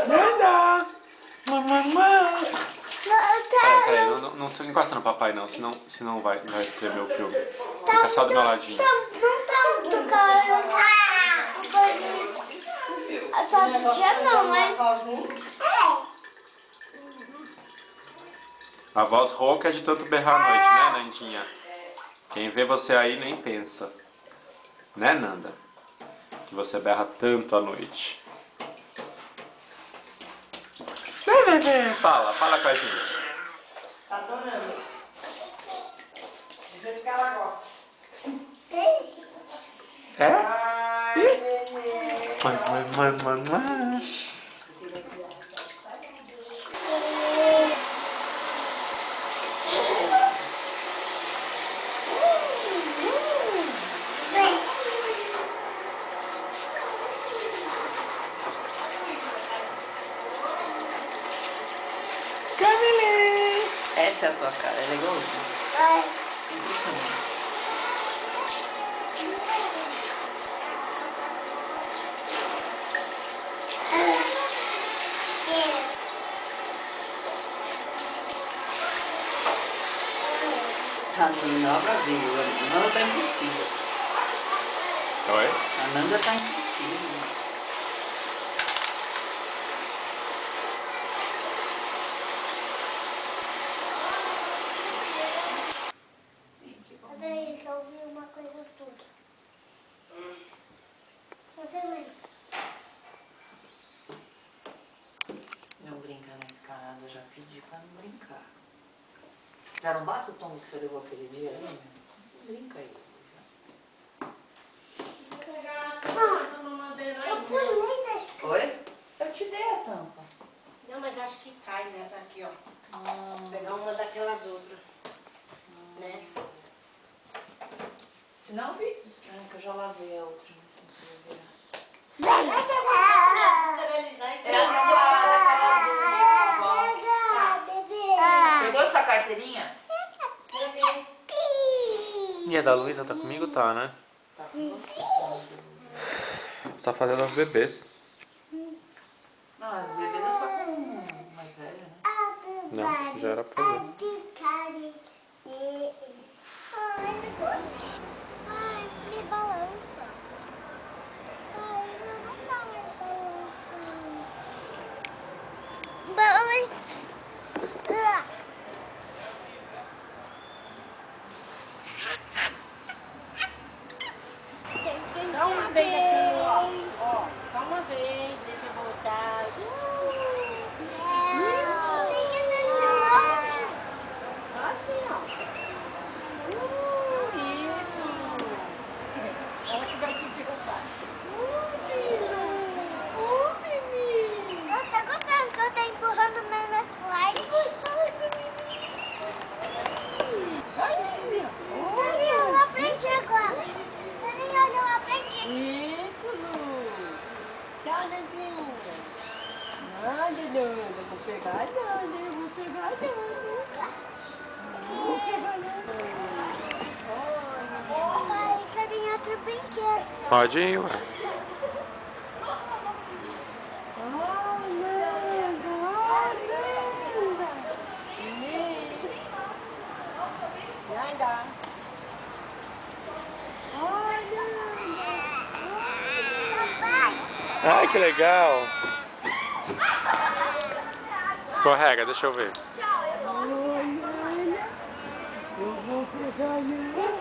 Nanda! Mamãe! Peraí, não encosta no papai não, senão vai tremer o filme. Fica só do meu ladinho. Não tá muito caro. Todo dia não, mas... A voz rouca é de tanto berrar à noite, né, Nandinha? Quem vê você aí nem pensa. Né, Nanda? Que você berra tanto à noite. Fala com a gente. Tá adorando. Do jeito que ela gosta. É? Ai, neném. Mãe. Essa é a tua cara, é legalzinho. Impressionante. A Nanda veio, a Nanda tá impossível. Oi? A Nanda tá impossível. Peraí, que eu ouvi uma coisa toda. Não brincar na escada, eu já pedi pra não brincar. Já não basta o tombo que você levou aquele dia, né? Não brinca aí, Luísa. Eu pulei da escada. Oi? Eu te dei a tampa. Não, mas acho que cai nessa aqui, ó. Vou pegar uma daquelas outras. Né? Se não, vi. Ah, que eu já lavei a outra. Não sei se você Esterilizar, É a daquela azul. Pega, bebê. Pegou essa carteirinha? E a da Luísa tá comigo? Tá, né? Tá com você. Tá fazendo os bebês. Não, as bebês é só com mais velho, né? Não, já era pra ver. Ai, me gosto. Ai, me balança. Ai, não dá mais balança. Balança. Só uma vez assim, ó. Só uma vez, deixa eu voltar. Só assim, ó. Isso. Ela que vai te derrubar. Menino. Eu tô gostando que eu tô empurrando meu slide. Gostoso, menino. Vai, menino. Dani, eu aprendi agora. Dani, olha, eu aprendi. Isso, Lu. Tchau, Nanzinha. Nada, Nanda. Vou pegar nada, eu vou pegar nada. Vou pegar nada. Pai, cadê outro brinquedo? Pode ir, ué. Nanda. Ai, que legal. Escorrega, deixa eu ver. Eu vou pegar nada.